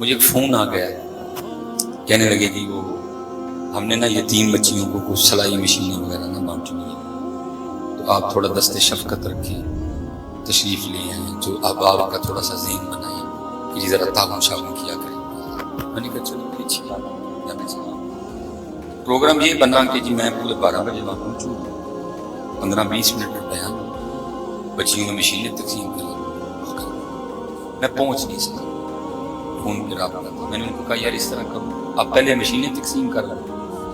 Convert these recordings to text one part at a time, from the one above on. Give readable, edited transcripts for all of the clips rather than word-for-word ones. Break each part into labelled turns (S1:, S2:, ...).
S1: مجھے ایک فون آ گیا کہنے لگے کہ وہ ہم نے نا یتیم بچیوں کو کچھ سلائی مشینیں وغیرہ نہ بانٹنی ہے، تو آپ تھوڑا دست شفقت رکھیں، تشریف لے آئیں، جو اب آپ کا تھوڑا سا ذہن بنائیں کہ ذرا تعاون شامل کیا کریں۔ میں نے کہا چلو بڑی اچھی بات ہے، جانا چاہیے۔ پروگرام یہ بنا کہ جی میں پورے 12 بجے وہاں پہنچوں، 15-20 منٹ کا بیان، بچیوں میں مشینیں تقسیم کریں۔ میں پہنچ نہیں سکا، فون پہ رابطہ تھا۔ میں نے ان کو کہا یار اس طرح کروں، آپ پہلے مشینیں تقسیم کر لیں،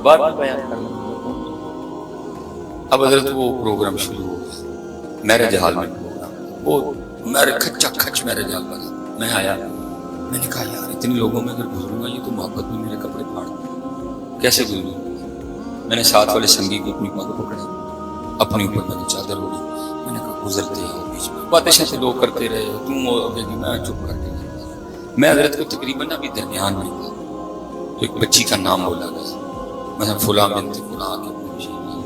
S1: بعد میں بیان کر لیں۔ اب حضرت وہ پروگرام شروع ہو گیا، میرج ہال میں پروگرام، وہ میرے کھچا کھچ میرج ہال بنا۔ میں آیا، میں نے کہا یار اتنے لوگوں میں اگر گزروں گا یہ تو محبت میں میرے کپڑے پھاڑ دیں، کیسے گزروں؟ میں نے ساتھ والے سنگی کو اپنی پاگ پکڑا، اپنی اوپر میں نے چادر اوڑھی، میں نے کہا گزرتے ہیں بیچ میں باتیں سے لوگ کرتے رہے، تم ہو کہ میں چپ کر کے میں حضرت کو تقریباً ابھی درمیان میں تھا تو ایک بچی کا نام بولا گیا، میں فلاں بنت فلاں کی اپنی مشین لی،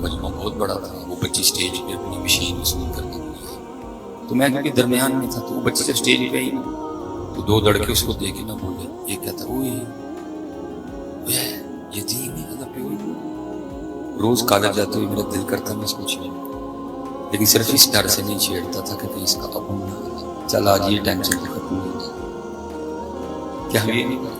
S1: مجموعہ بہت بڑا تھا، وہ بچی اسٹیج پہ اپنی مشین وصول کرنے لگی، تو میں کیونکہ درمیان میں تھا تو وہ بچی جب اسٹیج پہ ہی تو 2 لڑکے اس کو دیکھے نہ بولے، یہ کہتا ہوئی یتیم ہے نہ پہ ہوئی، روز کالج جاتے ہوئے میرا دل کرتا میں اس کو چھیڑوں، لیکن صرف اس ڈر سے نہیں چھیڑتا تھا کہ اس کا اپن نہ چل آج یہ ٹینشن تو ختم ہو جائے، کیا ہم یہ نہیں کریں؟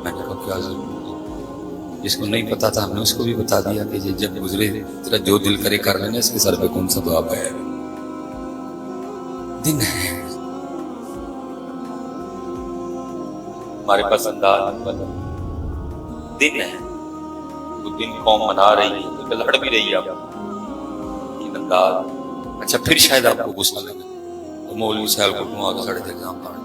S1: میں نے کہا کیا ضرور، جس کو نہیں پتا تھا ہم نے اس کو بھی بتا دیا کہ جب گزرے تیرا جو دل کرے کر لینا، اس کے سر پہ کون سا دعا ہے، دن ہے ہمارے پاس انداز دن ہے، وہ دن قوم منا رہی ہے، لڑ بھی رہی ہے آپ انداز۔ اچھا پھر شاید آپ کو غصہ لگے تو مولوی صاحب کو کیوں آگے سڑے تھے کام پڑھ،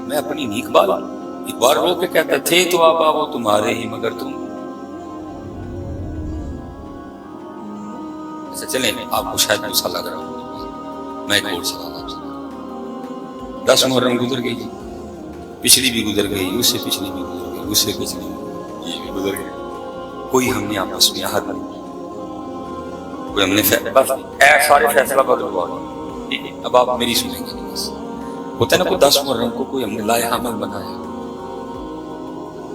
S1: میں اپنی نیک بال ایک بار رو کے کہتا تھے تو آپ وہ تمہارے ہی مگر تم، ایسا چلیں آپ کو شاید غصہ لگ رہا ہوں، میں ایک اور سوال آپ سے، 10 محرم گزر گئی، پچھلی بھی گزر گئی، اس سے پچھلی بھی گزر گئی، اس سے پچھلی یہ بھی گزر گئی، کوئی ہم نے آپس میں حد نہیں، کوئی ہم نے بس سارے فیصلہ بدل ہوا، ٹھیک ہے اب آپ میری سنیں گے، بس ہوتا ہے نا کوئی 10 محرم کو کوئی ہم نے لائحہ عمل بنایا،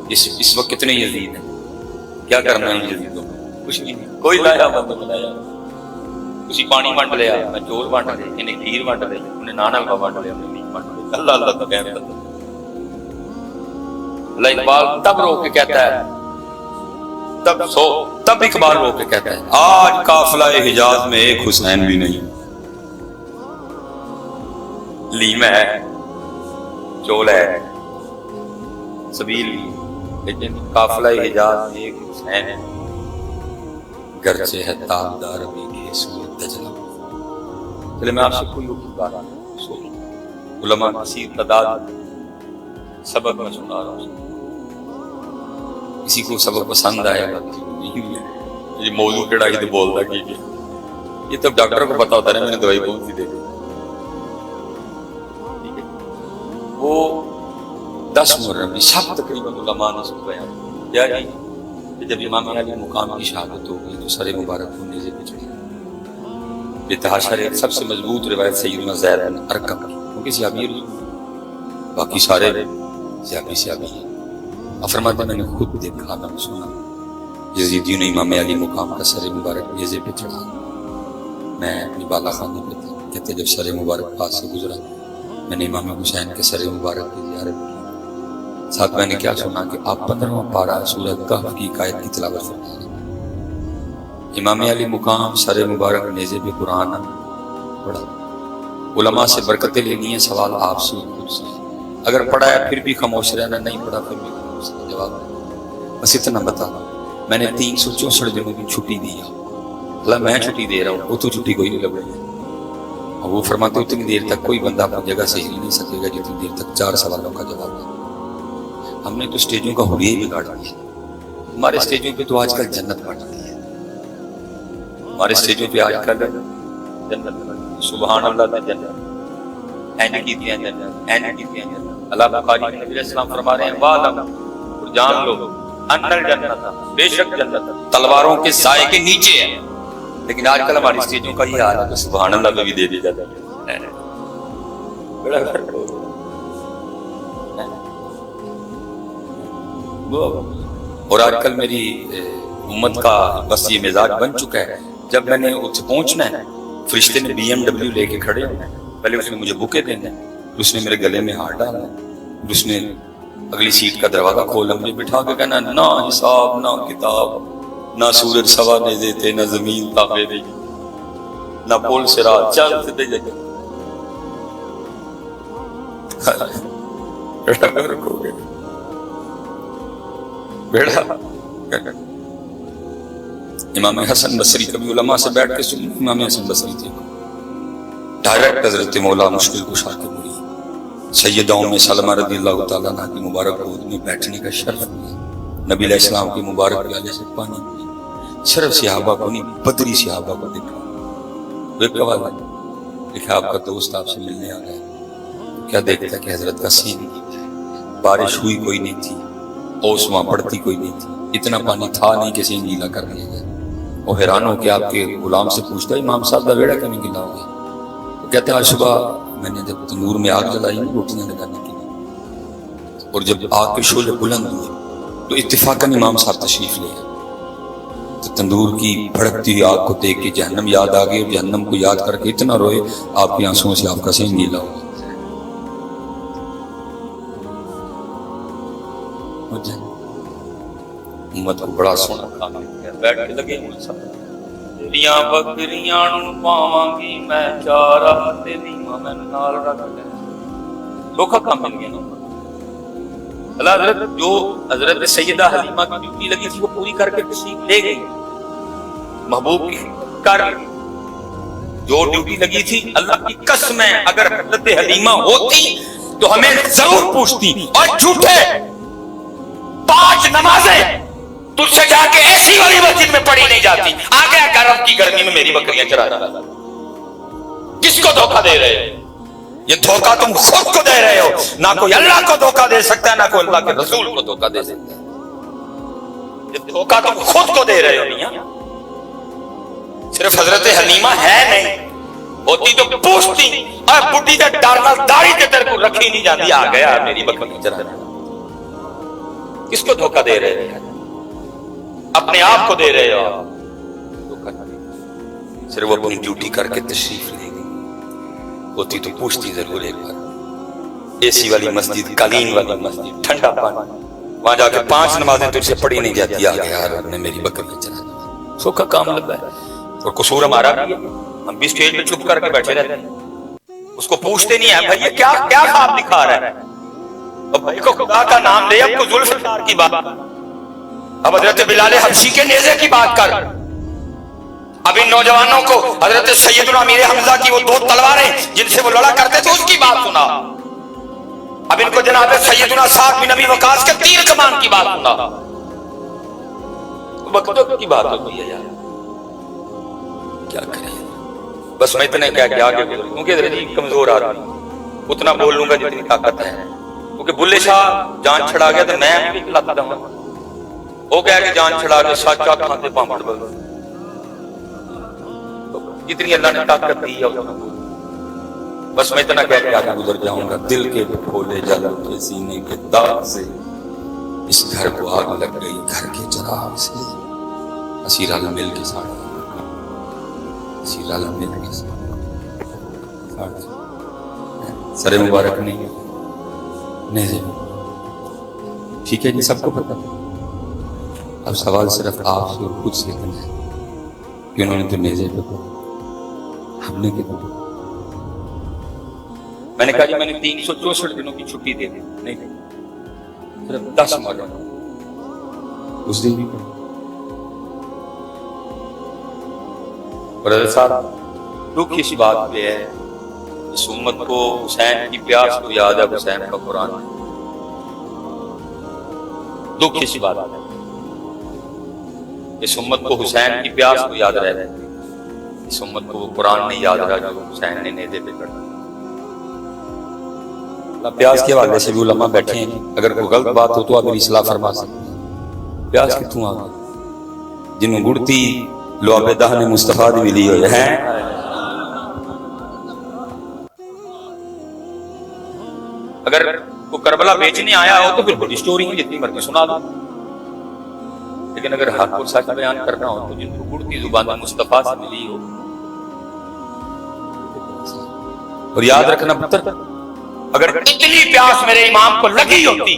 S1: اس وقت کتنے یزید ہیں، کیا کرنا ہے ان یزیدوں میں؟ کچھ نہیں، کوئی لائحہ عمل نہیں بنایا، کسی پانی بانٹ لیا، میں چور بانٹ لے، انہیں کھیر بانٹ لے، انہیں نان حلوہ بانٹ لیا، انہیں میٹ بانٹ لیا، اللہ اللہ تو کہہ رہا اللہ اقبال تب رو کے کہتا ہے، تب اقبال رو کے کہتا ہے آج قافلہ حجاز میں ایک حسین بھی نہیں، لیم ہے، چول ہے، سبیل بھی، لیکن قافلہ حجاز میں ایک حسین ہے، گرچہ ہے تابدار ابھی کے سوئے دجلہ۔ چلے میں آپ سے کوئی بات علماء کسی تعداد سبق میں سنا رہا ہوں، کسی کو سبق پسند آئے گا، یہ موضوع کیڑا ہی تو بولتا کیجیے، یہ تو ڈاکٹر کو پتا ہوتا ہے میں نے دوائی کون سی دے دی، ٹھیک ہے؟ وہ 10 محرم میں سب تقریباً علماء نے سب بیان کیا جی کہ جب امام علی مقام کی شہادت ہو گئی تو سر مبارک کو نیزے پہ چڑھی، بتحاشر ایک سب سے مضبوط روایت سیدنا زید بن ارقم کی، کیونکہ سیابی باقی سارے سیابی ہیں، فرماتے میں نے خود دیکھا، میں نے سنا یزیدیوں نے امام علی مقام کا سر مبارک نیزے پہ چڑھا، میں اپنی بالا خانے پہ تھا، کہتے جب سر مبارک پاس سے گزرا میں نے امام حسین کے سر مبارک کی زیارت کی، ساتھ میں نے کیا سنا کہ آپ 15واں پارہ سورہ کہف کی آیت کی تلاوت فرما رہے ہیں، امام علی مقام سر مبارک نیزے پہ قرآن پڑھا، علماء سے برکتیں لینی ہے، سوال آپ سے خود سے، اگر پڑھا ہے پھر بھی خاموش رہنا، نہیں پڑھا پھر بھی خاموش رہنا، جواب بس اتنا بتا، میں نے 364 دنوں کی چھٹی دی ہے، اللہ میں چھٹی دے رہا ہوں، وہ تو چھٹی کوئی نہیں لگ رہی، اور وہ فرماتے اتنی دیر تک کوئی بندہ اپنی جگہ سے ہل نہیں سکے گا جتنی دیر تک 4 سوالوں کا جواب دے۔ ہم نے تو اسٹیجوں کا حلیہ ہی بگاڑ دیا، ہمارے اسٹیجوں پہ تو آج کل جنت بانٹ دی ہے، ہمارے اسٹیجوں پہ آج کل جنت، سبحان اللہ میں جنت، این کی دیا جنت، این کی دیا جنت، اللہ بخاری میں نبی علیہ السلام فرما رہے ہیں وَعْلَمْ، اور جان لو ان الجنت، بے شک جنت تلواروں کے سائے کے نیچے ہے، لیکن آج کل ہماری اسٹیجوں کا یہ حال ہے کہ سبحان اللہ میں بھی دے دی جاتا ہے، بڑا فرق ہو گیا۔ اور آج کل میری امت کا بس یہ مزاج بن چکا ہے، جب میں نے اس سے پہنچنا ہے فرشتے نے BMW لے کے کھڑے ہونا ہے، پہلے اس نے مجھے بکے دینا ہے، اس نے میرے گلے میں ہاتھ ڈالنا ہے، اس نے اگلی سیٹ کا دروازہ کھولا، مجھے بٹھا کے کہنا نہ حساب نہ کتاب، نہ سورج سوا نہیں دیتے، نہ زمین تابے دی، نہ پول سے رات چل سے دے جائے۔ بیڑا امام حسن بصری کبھی علماء سے بیٹھ کے سنی، امام حسن بصری تھے ڈائریکٹ حضرت مولا مشکل کشا کے بری سیدہ ام سلمہ رضی اللہ تعالیٰ عنہ کی مبارک گود میں بیٹھنے کا شرف ہے، نبی علیہ السلام کی مبارک پیالے سے پانی پی، صرف صحابہ کو نہیں بدری صحابہ کو دیکھا، لکھا آپ کا دوست آپ سے ملنے آ گیا، کیا دیکھتا کہ حضرت کا سین، بارش ہوئی کوئی نہیں تھی، اوس وہاں پڑتی کوئی نہیں تھی، اتنا پانی تھا نہیں کہ سین گیلا کر لیا گیا، وہ حیران ہو کہ آپ کے غلام سے پوچھتا امام صاحب کا بیڑا کیوں نہیں گیلا ہو گیا؟ وہ کہتے ہیں آج صبح میں نے جب تندور میں آگ جلائی روٹیاں لگانے کے لیے، اور جب آگ کے شعلے بلند ہوئے تو اتفاقاً امام صاحب تشریف لے آئے، تو تندور کی بھڑکتی ہوئی آگ کو دیکھ کے جہنم یاد آ گئی، اور جہنم کو یاد کر کے اتنا روئے آپ کے آنسوؤں سے آپ کا سین گیلا ہو گیا۔ امت کو بڑا سونا کام ہے، بیٹھ کے لگے ہوئے سب تیریاں بکریاں نوں پاواں گی میں چارہ تے نیواں میں نال رکھ لے، دھوکھا کام مل گیا نا۔ اللہ حضرت جو حضرت سیدہ حلیمہ کی ڈیوٹی لگی تھی وہ پوری کر کے تشریف لے گئی، محبوب کی کر جو ڈیوٹی لگی تھی، اللہ کی قسم ہے اگر حضرت حلیمہ ہوتی تو ہمیں ضرور پوچھتی، اور جھوٹے 5 نمازیں تجھ سے جا کے ایسی والی مسجد میں پڑھی نہیں جاتی، آ گیا گرم کی گرمی میں میری بکریاں چرا رہا، کس کو دھوکہ دے رہے ہو؟ یہ دھوکہ تم خود کو دے رہے ہو، نہ کوئی اللہ کو دھوکہ دے سکتا ہے، نہ کوئی اللہ کے رسول کو دھوکہ دے سکتا ہے، یہ دھوکہ تم خود کو دے رہے ہو۔ میاں صرف حضرت حلیمہ ہے نہیں، ہوتی تو پوچھتی، اور بڈھی کا ڈارنا داڑھی تے تیرے کو رکھی نہیں جاتی، آ گیا میری بکریاں چرا رہا۔ کس کو دھوکہ دے رہے ہیں؟ اپنے آپ کو دے رہے ہو آپ، صرف وہ اپنی ڈیوٹی کر کے تشریف لے گئی، ہوتی تو پوچھتی ضرور ایک بار، اے سی والی مسجد، قالین والی مسجد، ٹھنڈا پانی، وہاں جا کے 5 نمازیں تجھ سے پڑھی نہیں جاتی، آ گیا یار نے میری بکری چلا دیا، سو کا کام لگا ہے۔ اور قصور ہمارا بھی ہے، ہم بھی اسٹیج پہ چپ کر کے بیٹھے رہتے ہیں، اس کو پوچھتے نہیں ہیں بھائی یہ کیا خواب دکھا رہا ہے، اب بھائی کو خدا کا نام لے، اب کو ذوالفقار کی بات، اب حضرت بلال حبشی کے نیزے کی بات کر، اب ان نوجوانوں کو حضرت سیدنا امیر حمزہ کی وہ 2 تلواریں جن سے وہ لڑا کرتے تھے اس کی بات سنا، اب ان کو جناب سیدنا سعد بن ابی وقاص کے تیر کمان کی بات سنا، وقت کی بات ہوتی ہے یار، کیا کریں؟ بس میں اتنے کہہ کے آگے بولوں، کیونکہ کمزور آدمی اتنا بول لوں گا جتنی طاقت ہے، کیونکہ بلے شاہ جان چھڑا گیا تو میں بھی لگتا ہوں، وہ کہہ کے جان چھڑا کے سچا کھاتے پامپڑ بول، جتنی اللہ نے طاقت دی ہے بس میں اتنا کہہ کے آگے گزر جاؤں گا۔ دل کے کھولے جل کے سینے کے داغ سے اس گھر کو آگ لگ گئی، گھر کے چراغ سے اسی رل مل کے ساڑھا، اسی رل مل کے ساڑھا، سر مبارک نہیں نیزے، ٹھیک ہے جی، سب کو پتہ۔ اب سوال صرف آپ سے اور خود سے کرنا ہے کہ انہوں نے تو نیزے پہ کہا، ہم نے کتنا؟ میں نے کہا جی میں نے 364 دنوں کی چھٹی دے دی، نہیں صرف 10 محرم اس دن بھی پڑھا۔ اور حضرت صاحب دکھ اس بات پہ ہے، اس امت کو حسین کی پیاس کو یاد ہے، حسین کا قرآن، دکھ اس بات ہے اس امت کو حسین کی پیاس کو یاد رہتا ہے، اس امت کو وہ قرآن نہیں یاد رہا جو حسین نے نیزے پہ پڑھا۔ پیاس کے حوالے سے بھی علماء بیٹھے ہیں، اگر کوئی غلط بات ہو تو آپ میری اصلاح فرما سکتے ہیں۔ پیاس کتوں آ گئی جنہوں گڑتی لو آب دہن مصطفیٰ دی ملی ہوئے ہیں، کربلا بیچنے آیا ہو تو پھر بڑی سٹوری ہے، جتنی مرضی سنا دو، لیکن اگر حق اور سچ بیان کرنا ہو تو جن کو اڑتی زبان مصطفیٰ سے ملی ہو. اور یاد رکھنا پتر، اگر اتنی پیاس میرے امام کو لگی ہوتی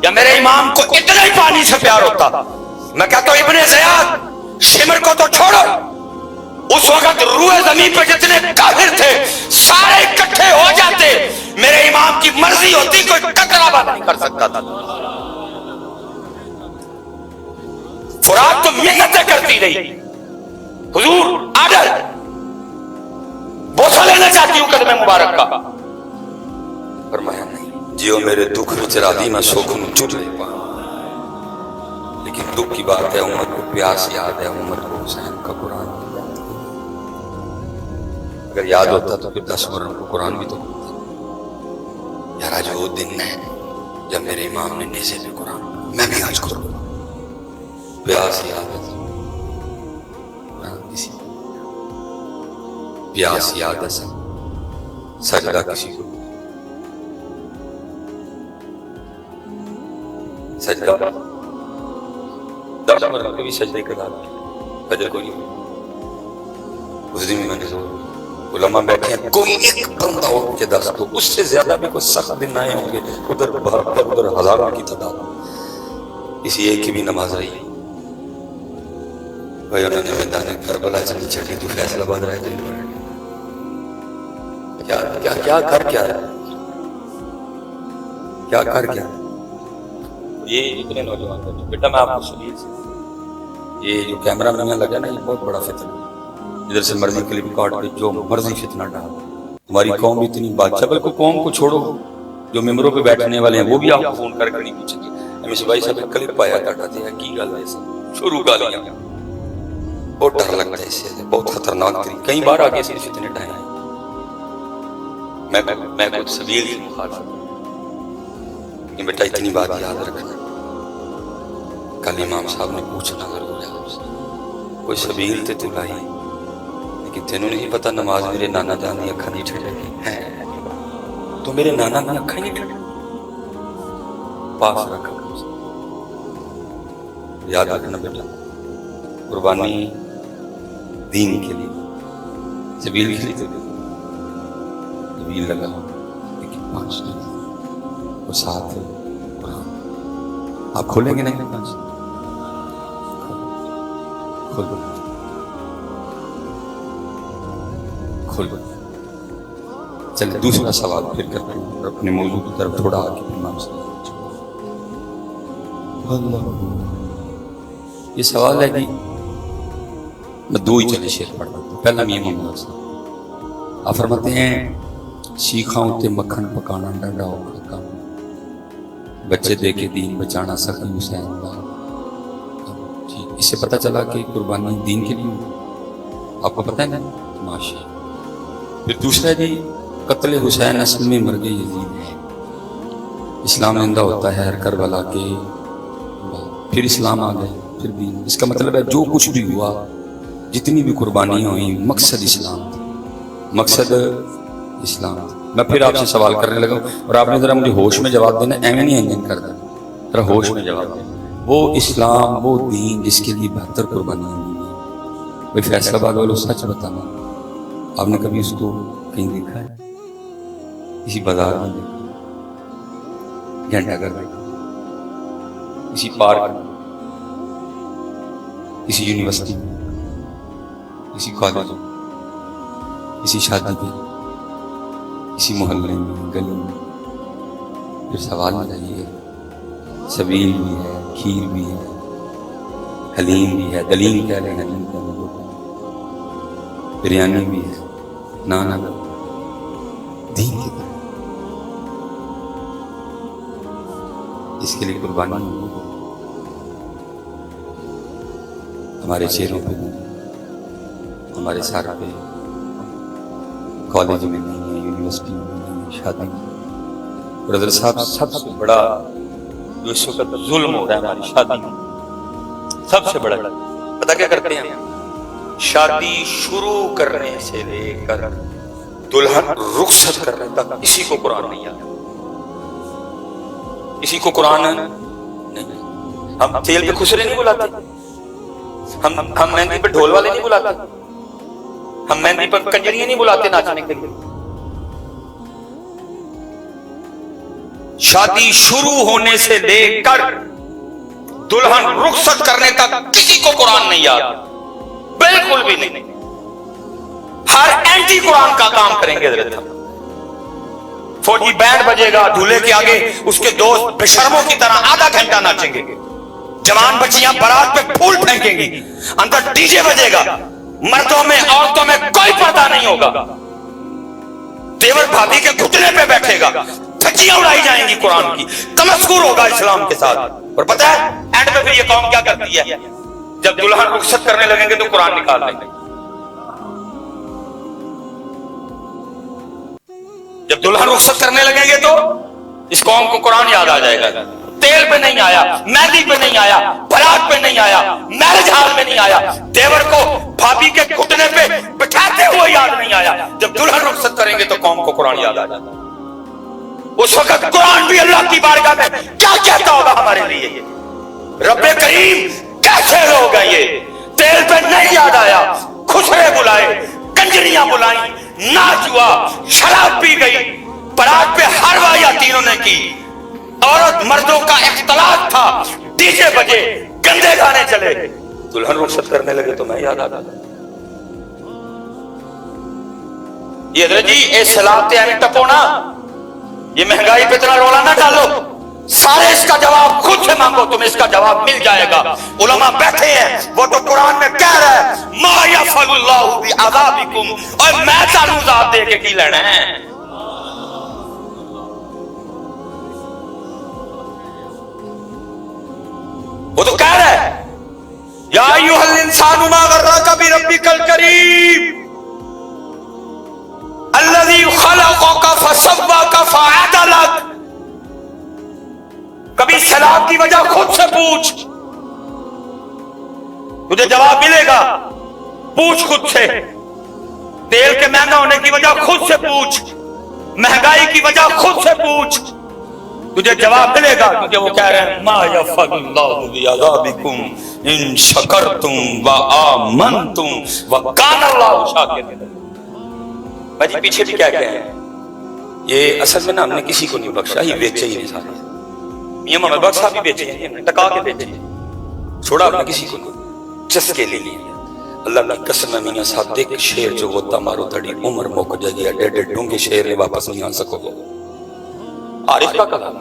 S1: یا میرے امام کو اتنا ہی پانی سے پیار ہوتا، میں کہتا ہوں ابن زیاد شمر کو تو چھوڑو، اس وقت روئے زمین پہ جتنے کافر تھے سارے اکٹھے ہو جاتے، میرے امام کی مرضی ہوتی کوئی ٹکراوا نہیں کر سکتا تھا. فرات تو محنتیں کرتی رہی، حضور آڈر بوسہ لینا چاہتی ہوں قدم مبارک کا، فرمایا نہیں، جیو میرے دکھ چرا دی میں سوکھ نو چٹ لے پا. لیکن دکھ کی بات ہے، امت کو پیاس یاد ہے، امت کو حسین کا قرآن یاد ہے. اگر یاد ہوتا تو پھر 10 مرن کو قرآن بھی تو ہوتا. یار آج وہ دن ہے جب میرے امام نے نیزے پہ قرآن، میں بھی آج کروں گا. پیاس یاد ہے کسی، پیاس یاد ہے سجدہ کسی کو، سجدہ 10 مرتبہ بھی سجدے کے بعد فجر کو نہیں. اس دن میں نے علماء بیٹھے ہیں، کوئی ایک بندہ ہو کے 10 تو اس سے زیادہ بھی کوئی سخت دن آئے ہوں گے، ادھر 72 ادھر ہزاروں کی تعداد، اسی ایک کی بھی نماز آئی. بھائی انہوں نے میدان کربلا چلی چھٹی تو فیصلہ آباد رہے تھے. کیا کر کیا رہا ہے، کیا کر کیا رہا ہے. یہ اتنے نوجوان بچے، بیٹا میں آپ کو سلیل سے، یہ جو کیمرہ میں لگا نا، یہ بہت بڑا فتنہ، ادھر سے مرضی کلپ کاٹ کے جو مرضی فتنہ ڈال. ہماری قوم بھی اتنی بادشاہ، بلکہ قوم کو چھوڑو، جو ممبروں پہ بیٹھنے والے ہیں وہ بھی آپ کو فون کر نہیں پوچھیں گے. ایم سی بھائی صاحب کلپ آیا کاٹاتے ہیں، کی گل ہے سب شروع گالیاں، بہت ڈر لگتا ہے اس سے، بہت خطرناک طریقے، کئی بار آگے سے فتنے ڈھائے ہیں. میں خود سبیل کی مخالف ہوں کہ بیٹا اتنی بات یاد رکھنا، کل امام صاحب نے پوچھنا ضرور ہے آپ سے، کوئی سبیل تے تو لائی، لیکن تینوں نہیں پتا نماز میرے نانا جان کی اکھاں نہیں ٹھڑے ہیں، تو میرے نانا کی اکھاں نہیں ٹھڑے، پاس رکھا. یاد رکھنا بیٹا، قربانی دین کے لیے، سبیل کے لیے تو سبیل لگا، لیکن 5 نہیں، اور ساتھ قرآن. آپ کھولیں گے نہیں 5؟ کھول دو، کھول دو. چلے دوسرا سوال پھر کرتے ہیں، اور اپنے موضوع کی طرف تھوڑا آگے امام سے. یہ سوال ہے کہ میں 2 ہی چلے شعر پڑھ رہا ہوں. پہلا یہ محمد صاحب آپ فرماتے ہیں، سیکھاں تے مکھن پکانا ڈاڈا اوکھا کام، بچے دے کے دین بچانا سخی حسین دا. اس سے پتہ چلا کہ قربانی دین کے لیے آپ کو پتہ ہے نا ماشی. پھر دوسرا جی، قتل حسین اصل میں مرگ یزید ہے، اسلام زندہ ہوتا ہے ہر کربلا کے بعد، پھر اسلام آ گئے، پھر دین. اس کا مطلب ہے جو کچھ بھی ہوا، جتنی بھی قربانیاں ہوئیں، مقصد اسلام تھا، مقصد اسلام تھا. میں پھر آپ سے سوال کرنے لگا اور آپ نے ذرا مجھے ہوش میں جواب دینا، ایویں نہیں انجن کر دینا، ذرا ہوش میں جواب دینا. وہ اسلام، وہ دین جس کے لیے 72 قربانیاں ہوئی ہیں، کوئی فیصلہ آباد والوں سچ بتانا، آپ نے کبھی اس کو کہیں دیکھا ہے؟ کسی بازار میں دیکھا، گھنٹہ گھر دیکھا، کسی پارک میں، کسی یونیورسٹی میں، کسی کالج میں، کسی شادی پہ، کسی محلے میں، گلی میں؟ پھر سوال میرا یہ ہے، سبیل بھی ہے، کھیر بھی ہے، حلیم بھی ہے، دلیم کہہ رہے ہیں، حلیم کہہ رہے ہیں، بریانی بھی ہے، نانا بھی، دین کی طرح اس کے لیے قربانی نہیں. ہمارے چہروں پہ نہیں، ہمارے سر پہ، کالج میں نہیں ہے، یونیورسٹی میں نہیں ہے، شادی میں. برادر صاحب سب سے بڑا جو اس وقت ظلم ہو رہا ہے ہماری شادی میں، سب سے بڑا پتہ کیا کرتے ہیں؟ شادی شروع کرنے سے لے کر دلہن رخصت کرنے تک کسی کو قرآن نہیں آتا. کسی کو قرآن نہیں. ہم تیل پہ خسرے نہیں بلاتے, ہم مہندی پہ ڈھول والے نہیں بلاتے, ہم مہندی پہ کنجریاں نہیں بلاتے ناچنے کے لیے. شادی شروع ہونے سے لے کر دلہن رخصت کرنے تک کسی کو قرآن نہیں یاد, بالکل بھی نہیں. ہر اینٹی قرآن کا کام کریں گے حضرت. فوجی بینڈ بجے گا, دولہے کے آگے اس کے دوست بے شرموں کی طرح آدھا گھنٹہ ناچیں گے. جوان بچیاں بارات پہ پھول پھینکیں گی, اندر ڈی جے بجے گا, مردوں میں عورتوں میں کوئی پردہ نہیں ہوگا. دیور بھابھی کے گھٹنے پہ بیٹھے گا, دھجیاں اڑائی جائیں گی قرآن کی, تمسخر ہوگا اسلام کے ساتھ. اور پتہ ہے اینڈ پہ پھر یہ قوم کیا کرتی ہے, جب دلہن رخصت کرنے لگیں گے تو قرآن نکال لیں گے. جب دلہن رخصت کرنے لگیں گے تو اس قوم کو قرآن یاد آ جائے گا. تیل پہ نہیں آیا, مہندی پہ نہیں آیا, بارات پہ نہیں آیا, میرج ہال میں نہیں آیا, دیور کو بھابھی کے گھٹنے پہ بٹھاتے ہوئے یاد نہیں آیا. جب دلہن رخصت کریں گے تو قوم کو قرآن یاد آ جائے گا. اس وقت قرآن بھی اللہ کی بارگاہ میں کیا کہتا ہوگا ہمارے لیے, رب کریم کیسے لوگ ہیں یہ, تیل پہ نہیں یاد آیا, خسرے بلائے, کنجریاں بلائیں, ناچ ہوا, شراب پی گئی, بارات پہ ہر یا تینوں نے کی, عورت مردوں کا اختلاط تھا, ڈی جے بجے, گندے گانے چلے, دلہن رخصت کرنے لگے تو میں یاد آ گیا. یہ حضرت جی اے سلاتے ہیں ٹپو نا, یہ مہنگائی پہ اتنا رولا نہ ڈالو, سارے اس کا جواب خود سے مانگو, تمہیں اس کا جواب مل جائے گا. علماء بیٹھے ہیں, وہ تو قرآن میں کہہ رہا ہے ما یفعل اللہ بعذابکم, اور میں تانوں عذاب دے کے کی لینا ہے. وہ تو کہہ رہا ہے یا ایھا الانسان ما غرک بربک الکریم الذی خلقک فسواک فعدلک. کبھی سیلاب کی وجہ خود سے پوچھ, تجھے جواب ملے گا. پوچھ خود سے, تیل کے مہنگا ہونے کی وجہ خود سے پوچھ, مہنگائی کی وجہ خود سے پوچھ, تجھے جواب ملے گا. کیونکہ وہ کہہ رہے ہیں ما یفعل اللہ بعذابکم ان شکرتم وآمنتم وکان اللہ شاکرا. بھائی پیچھے بھی کیا کہہ ہیں, یہ اصل میں نا ہم نے کسی کو نہیں بخشا, یہ بیچے ہی نہیں سارے. میاں محمد بخش صاحب بھی بیچے ہیں, ٹکا کے بیچے ہیں, چھوڑا ہم نے کسی کو نہیں, چسکے لے لیے. اللہ کی قسم ہے میاں صاحب, دیکھ شیر جو ہوتا مارو تڑی عمر موک جگیا, ڈیڈے ڈونگے شیر نے واپس نہیں آ سکو گے. عارف کا کلام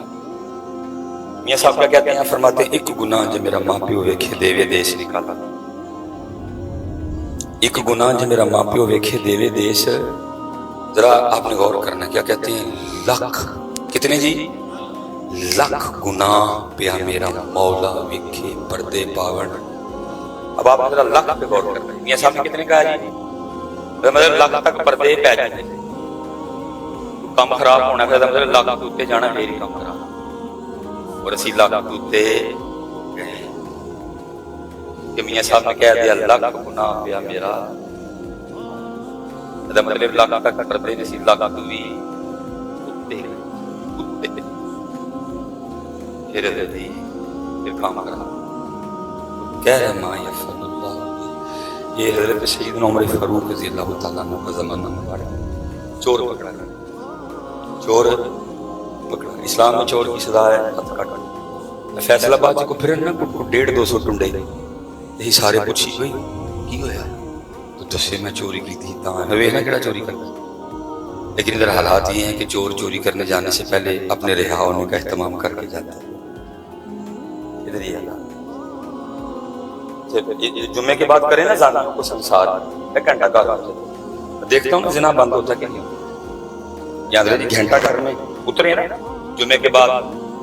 S1: میاں صاحب کیا کہتے ہیں, فرماتے ہیں ایک گناہ جو میرا ماں پیو ویکھے دیوے دیس نکالا. ایک گناہ جو میرا ماں پیو ویکھے دیوے دیس, ذرا آپ نے غور کرنا, کیا کہتے ہیں, لاکھ کتنے جی, لاکھ گناہ پیا میرا مولا ویکھے پردے پاون. اب آپ ذرا لاکھ پہ غور کرنا. میاں صاحب نے کتنے کہا جی, مطلب لاکھ تک پردے پہ جانے, کام خراب ہونا پھر مطلب لاکھ دوتے جانا میری کام خراب, اور اسی لاکھ دوتے گئے کہ میاں صاحب نے کہہ دیا لاکھ گناہ پیا میرا, مطلب لاکھ تک پردے نسی لاکھ دوی کتے کتے پھر دی پھر کام خراب. کہہ رہے ما یفعل اللہ, یہ حضرت سیدنا عمر فاروق رضی اللہ تعالیٰ عنہ کا زمانہ مبارک. چور پکڑا, چور پکڑا, اسلام میں چور کی سزا ہے ہاتھ کاٹ. فیصلہ باد کو پھر نا 150-200 ٹنڈے, یہی سارے پوچھی ہوئی کی ہویا, تو دسے میں چوری کی تھی تاں ویکھنا کیڑا چوری کرتا. لیکن ادھر حالات یہ ہیں کہ چور چوری کرنے جانے سے پہلے اپنے رہا ہونے کا اہتمام کر کے جاتا ہے. ادھر یہ حالات جمعے کے بعد کریں نا زانیوں کو سنسار, ایک گھنٹہ کار دیکھتا ہوں زنا بند ہوتا کہ نہیں. یاد رہے جی گھنٹہ گھر میں اترے نا جمعے کے بعد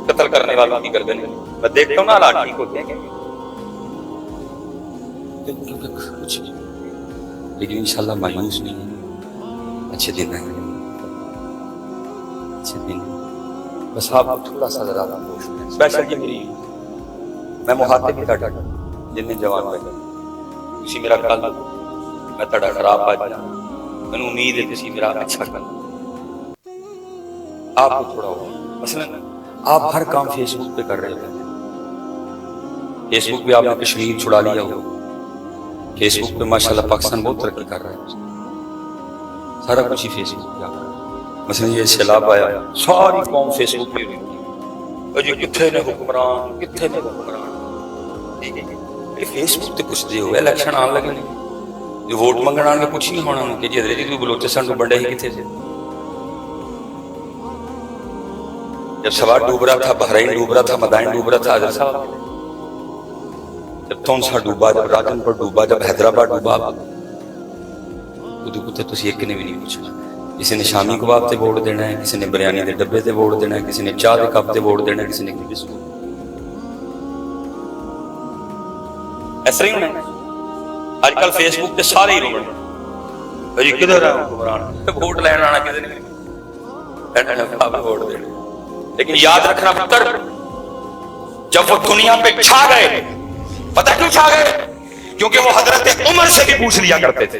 S1: قتل کرنے والوں کی گردن, میں دیکھتا ہوں نا حالات ٹھیک ہوتے ہیں کہ کچھ, لیکن انشاءاللہ مایوس نہیں ہے, اچھے دن ہیں, اچھے دن. بس آپ تھوڑا سا ذرا خوش ہیں. اسپیشل جی میری میں مخاطب بھی تھا جن میں جوان ہوئے اسی میرا کل میں تڑا خراب آ جانا, میں نے امید ہے کسی میرا اچھا کل آپ کو تھوڑا ہو. مثلا آپ ہر کام فیس بک پہ کر رہے ہیں. فیس بک پہ آپ نے کشمیر چھڑا لیا ہو, فیس بک پہ ماشاءاللہ پاکستان بہت ترقی کر رہا ہے, سارا کچھ ہی فیس بک پہ آ رہا ہے. مثلا یہ سیلاب آیا, ساری قوم فیس بک پہ ہوئی جی کتنے نے حکمران, کتنے نے حکمران. فیس بک تے کچھ دے ہوئے الیکشن آن لگے جو ووٹ منگن آن کے کچھ نہیں ہونا کہ جی حضرت جی بلوچستان تو بڑے ہی کتنے سے. جب سوار ڈوب رہا تھا, بحرین ڈوب رہا تھا, مدائن ڈوب رہا تھا, حضرت صاحب جب تونسا ڈوبا, جب راجن پور ڈوبا, جب حیدرآباد ڈوبا, ادو کتے تسی ایک نے بھی نہیں پوچھنا. کسی نے شامی کباب تے ووٹ دینا ہے, کسی نے بریانی دے ڈبے تے ووٹ دینا ہے, کسی نے چاہ دے کپ تے ووٹ دینا ہے, کسی نے بسکٹ. ایسا ہی ہونا ہے. آج کل فیس بک پہ سارے ہی روڑ جی کدھر ہے حکمران, ووٹ لینا آنا کسی نے ووٹ دینا. لیکن یاد رکھنا پتر, جب وہ دنیا پہ چھا گئے, پتہ کیوں چھا گئے؟ کیونکہ وہ حضرت عمر سے بھی پوچھ لیا کرتے تھے,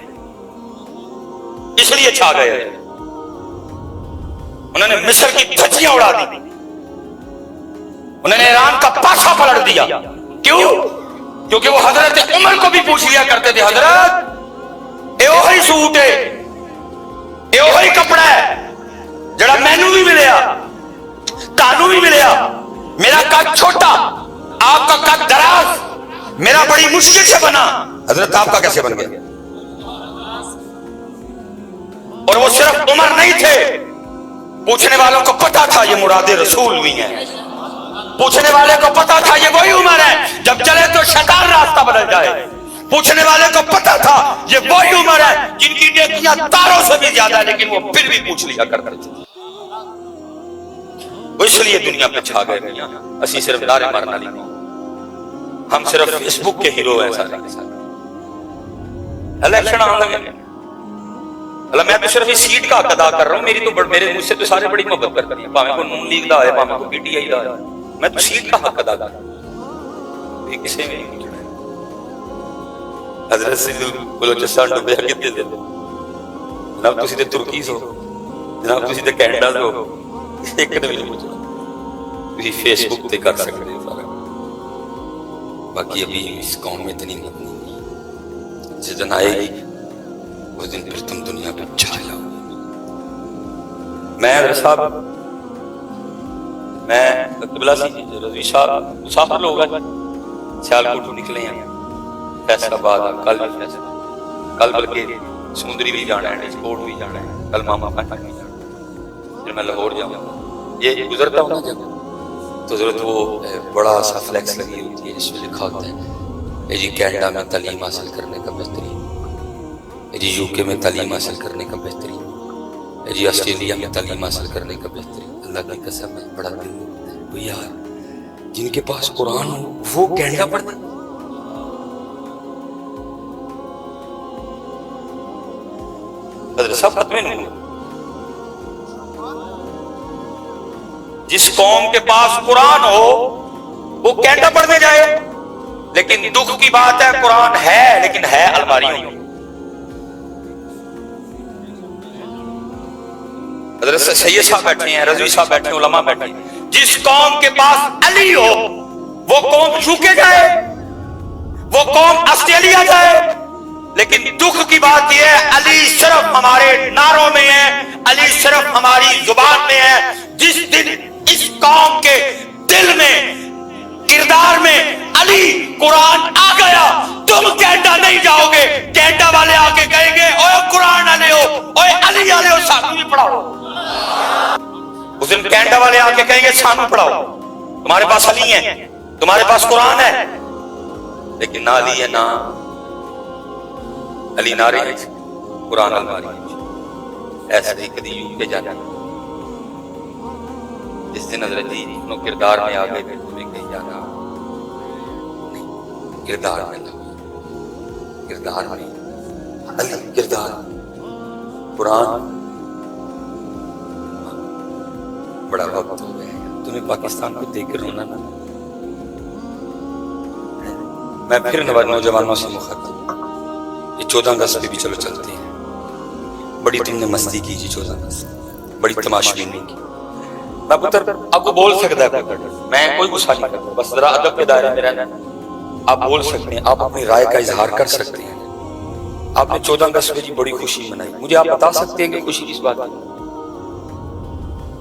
S1: اس لیے چھا گئے. انہوں نے مصر کی دھجیاں اڑا دی, انہوں نے ایران کا پاشا پلٹ دیا. کیوں؟ کیونکہ وہ حضرت عمر کو بھی پوچھ لیا کرتے تھے, حضرت اے وہی سوٹ ہے, اے وہی کپڑا ہے جڑا مینوں بھی ملیا, کانوں بھی ملیا, میرا قد چھوٹا, آپ کا قد دراز, میرا بڑی مشکل سے بنا, حضرت آپ کا کیسے بن گیا؟ اور وہ صرف عمر نہیں تھے, پوچھنے والوں کو پتا تھا یہ مراد رسول ہوئی ہیں, پوچھنے والے کو پتا تھا یہ وہی عمر ہے جب چلے تو شیطان راستہ بدل جائے. پوچھنے والے کو پتا تھا یہ وہی عمر ہے جن کی نیکیاں تاروں سے بھی زیادہ, لیکن وہ پھر بھی پوچھ لیا کرتے تھے. اس لیے دنیا پہ چھا گئے. میاں اسی صرف نعرے مارنا نہیں, ہم صرف فیس بک کے ہیرو ہیں. سارے الیکشن آنے لگے, اللہ میں تو صرف اس سیٹ کا حق ادا کر رہا ہوں, میری تو میرے مجھ سے تو سارے بڑی محبت کرتے ہیں, پاویں کو نون لیگ دا ہے, پاویں کو پی ٹی آئی دا ہے, میں تو سیٹ کا حق ادا کر رہا ہوں. یہ کسے میں نہیں پوچھنا ہے. حضرت سے بلوچستان ڈوبیا کتنے دے جناب, تسی تے ترکی سو, جناب تسی تے کینیڈا سو, ایک نے بھی نہیں پوچھنا. تسی فیس بک تے کر سکتے ہیں سارا. باقی ابھی اس قوم میں اتنی ہمت نہیں, جس دن آئے گی اس دن پھر تم دنیا پہ چھا جاؤ. میں حضرت صاحب, میں قبلہ سی رضوی صاحب مسافر لوگ ہیں, سیالکوٹ نکلے ہیں, فیصل آباد, کل بلکہ سمندری بھی جانا ہے, ڈسپورٹ بھی جانا ہے, کل ماما پنڈ بھی جانا ہے, پھر میں لاہور جاؤں. یہ گزرتا ہوں نا جب تو ضرورت وہ بڑا سا فلیکس لگی ہوتی ہے جس میں لکھا ہوتا ہے جی کینیڈا میں تعلیم حاصل کرنے کا بہترین, جی یو کے میں تعلیم حاصل کرنے کا بہترین, جی آسٹریلیا میں تعلیم حاصل کرنے کا بہترین. اللہ کی قسم ہے بڑا دل ہوتا ہے وہ یار جن کے پاس قرآن ہو وہ کینیڈا پڑھتے. حضرت صاحب ختم نہیں, جس قوم کے پاس قرآن ہو وہ کینیڈا پڑھنے جائے, لیکن دکھ کی بات ہے قرآن ہے لیکن ہے الماریوں میں. حضرت سید صاحب بیٹھے ہیں, رضوی صاحب بیٹھے ہیں, علماء بیٹھے ہیں. جس قوم کے پاس علی ہو وہ قوم یوکے جائے, وہ قوم آسٹریلیا جائے, لیکن دکھ کی بات یہ ہے علی صرف ہمارے نعروں میں ہے, علی صرف ہماری زبان میں ہے. جس دن اس قوم کے دل میں کردار میں علی قرآن آ گیا تم کینیڈا نہیں جاؤ گے. کینیڈا والے آ کے کہیں گے اوے قرآن والے ہو, اوے علی والے ہو, ساتھ بھی پڑھاؤ. اس دن کینیڈا والے آ کے کہیں گے سانو پڑھاؤ, تمہارے پاس علی ہے, تمہارے پاس قرآن ہے, لیکن نہ علی ہے نہ علی نعرے ہیں, قرآن الماری ہے. ایسے ہی کدی یوں کے جانا جس دن حضرت جی انہوں کردار میں آ گئے, پھر تمہیں کہیں جانا نہیں, کردار میں نہ, کردار میں علی, کردار قرآن. بڑا وقت ہو گیا ہے, تمہیں پاکستان کو دیکھ کر رونا نہ. میں پھر نوجوانوں سے مخاطب, یہ 14 اگست پہ بھی چلو چلتے ہیں, بڑی تم نے مستی کی جی 14 اگست, بڑی تماشبینی کی, میں پتر آپ کو بول سکتا ہے پتر، میں کوئی غصہ نہیں کرتا، بس ذرا ادب کے دائرے میں رہنا، آپ بول سکتے ہیں، آپ اپنی رائے کا اظہار کر سکتے ہیں۔ آپ نے 14 اگست میں جی بڑی خوشی منائی، مجھے آپ بتا سکتے ہیں کہ خوشی کس بات کی؟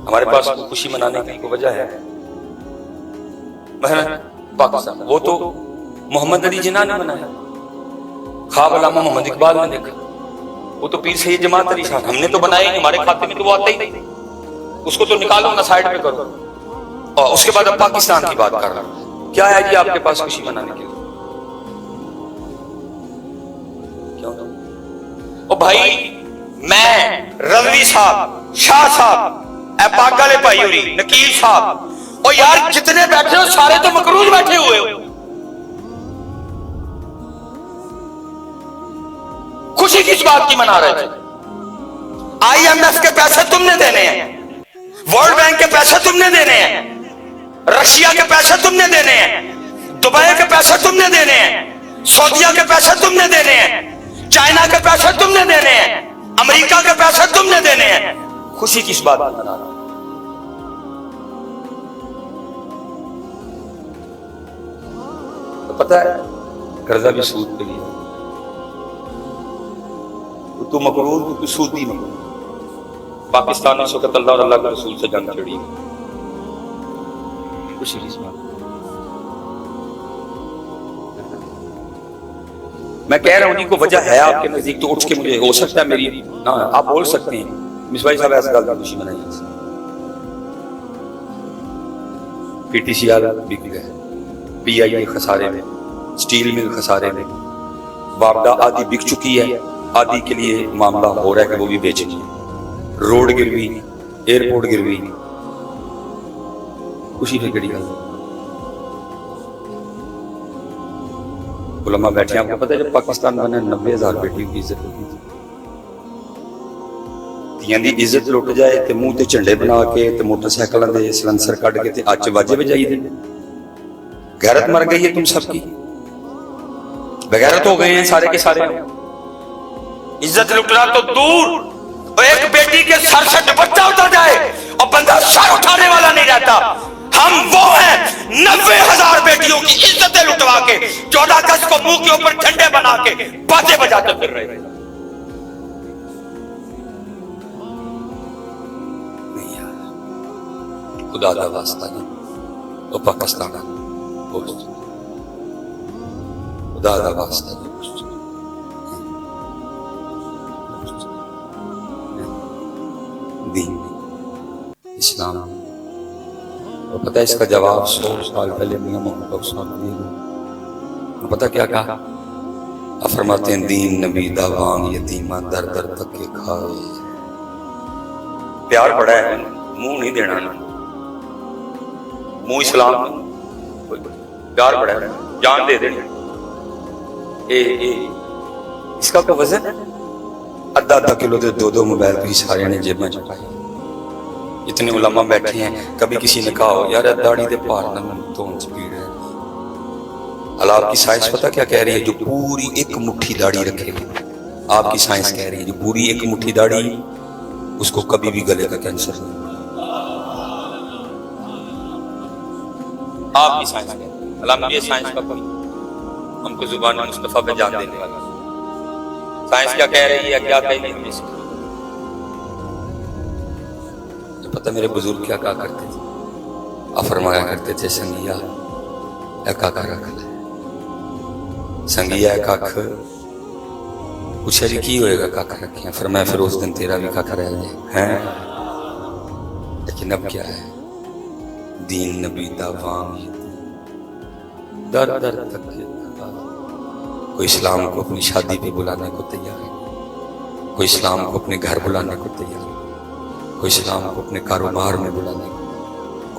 S1: ہمارے پاس خوشی منانے کی کوئی وجہ ہے؟ مثلا پاکستان، وہ تو محمد علی جناح نے منایا، خواب علامہ محمد اقبال نے دیکھا، وہ تو پیر سید جماعت علی شان، ہم نے تو بنایا ہی، ہمارے کھاتے میں تو وہ آتا ہی نہیں، اس کو تو نکالو نہ، سائڈ پہ کرو، اور اس کے بعد اب پاکستان کی بات کر رہا ہوں۔ کیا ہے جی آپ کے پاس خوشی منانے کے لیے؟ کیوں؟ او بھائی، میں رضوی صاحب، شاہ صاحب، اے پاگلے بھائی ہوری، نکیل صاحب، اور یار جتنے بیٹھے ہو سارے تو مقروض بیٹھے ہوئے ہو، خوشی کس بات کی منا رہے تھے؟ آئی ایم ایف کے پیسے تم نے دینے ہیں، ورلڈ بینک کے پیسے تم نے دینے ہیں، رشیا کے پیسے تم نے دینے ہیں، دبئی کے پیسے تم نے دینے ہیں، سعودیہ کے پیسے تم نے دینے ہیں، چائنا کے پیسے تم نے دینے ہیں، امریکہ کے پیسے تم نے دینے ہیں، خوشی کس بات کی منا رہے؟ تو پتہ ہے قرضہ بھی سود پہ لیا، تو مقروض، تو سودی مقروض۔ پاکستان میں اس وقت اللہ اور اللہ کے رسول سے جنگ چھڑی، خوشی کس بات؟ میں کہہ رہا ہوں جی کو وجہ ہے آپ کے نزدیک تو اٹھ کے مجھے ہو سکتا ہے میری نا، آپ بول سکتے ہیں مصباحی صاحب ایسا گل خوشی منائی، پی ٹی سی آل بک گئے، پی آئی اے خسارے میں، سٹیل مل خسارے میں، وابڈا آدھی بک چکی ہے، آدھی کے لیے معاملہ ہو رہا ہے کہ وہ بھی بیچنی ہے، روڈ گروی، ایئرپورٹ گروی، خوشی پہ کڑی گل۔ علماء بیٹھے ہیں، آپ کو پتہ ہے جب پاکستان بنا 90,000 بیٹیوں کی عزت ہوتی تھی، تیاں دی عزت لٹ جائے تے منہ تے جھنڈے بنا کے تے موٹر سائیکلاں دے سلنسر کڈ کے تے اچ واجے بجائی دے، غیرت مر گئی ہے تم سب کی، بغیرت ہو گئے ہیں سارے کے سارے، عزت لٹنا تو دور، ایک بیٹی کے سر سے دوپٹہ اتر جائے اور بندہ سر اٹھانے والا نہیں رہتا، ہم وہ ہیں 90,000 بیٹیوں کی عزتیں لٹوا کے 14 اگست کو منہ کے اوپر جھنڈے بنا کے باجے بجاتے پھر رہے ہیں۔ نہیں یار، خدا دا واسطہ نہیں، وہ پاکستان خدا دا واسطہ نہیں، دین اسلام، اور پتہ ہے اس کا جواب 100 سال پہلے میاں محمد صاحب نے پتہ کیا کہا؟ فرماتے ہیں دین نبی داوان یتیمہ در در تک کے کھائے، پیار بڑا ہے، منہ نہیں دینا، منہ اسلام، پیار بڑا ہے، جان دے دینا، اس کا کوئی وزن ہے؟ آدھا کلو دے 2 موبائل بھی سارے نے جیب میں چپائے، اتنے علماء بیٹھے ہیں، کبھی کسی نے کہا ہو یار داڑھی دے پار نہ تو سپیڈ ہے، اللہ آپ کی سائنس پتہ کیا کہہ رہی ہے؟ جو پوری ایک مٹھی داڑھی رکھے گی، آپ کی سائنس کہہ رہی ہے جو پوری ایک مٹھی داڑھی، اس کو کبھی بھی گلے کا کینسر نہیں، آپ کی سائنس کہہ رہی ہے، اللہ مجھے سائنس کا کوئی ہم کو زبان مصطفیٰ پہ جان دینے والا، سائنس کیا کہہ رہی ہے کیا کہہ رہی ہے، تو پتہ میرے بزرگ کیا کہا کرتے تھے؟ فرمایا کرتے تھے سنگیا ایک کاکا رکھ لے، سنگیا ایک کاکھ، پوچھا جی کی ہوئے گا کاکا رکھیں؟ فرمایا پھر اس دن تیرا بھی کاکا رہ جائے ہیں، لیکن اب کیا ہے؟ دین نبی داوان در در تک کوئی اسلام کو اپنی شادی پہ بلانے کو تیار ہے، کوئی اسلام کو اپنے گھر بلانے کو تیار ہے، کوئی اسلام کو اپنے کاروبار میں بلانے کو،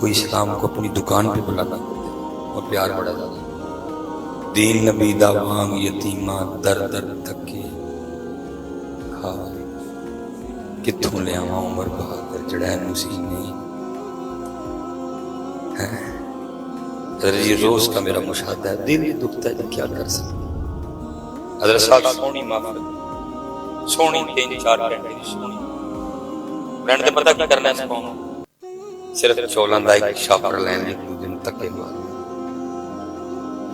S1: کوئی اسلام کو اپنی دکان پہ بلانا کو تیار، اور پیار بڑا زیادہ، دین نبی داوان یتیمہ در در تکے کھائے، کتھوں لے آواں عمر بہادر جڑین مسیح ہے۔ حضرت یہ روز کا میرا مشاہدہ ہے، دل دکھتا ہے کیا کر سکتے، حضرت صاحب سونی محفل، سونی 3-4 گھنٹے کی سونی، گھنٹے پتہ کیا کرنا ہے اس کو، صرف چولاں دا ایک شاپر لین ایک دوسرے نوں تکے مار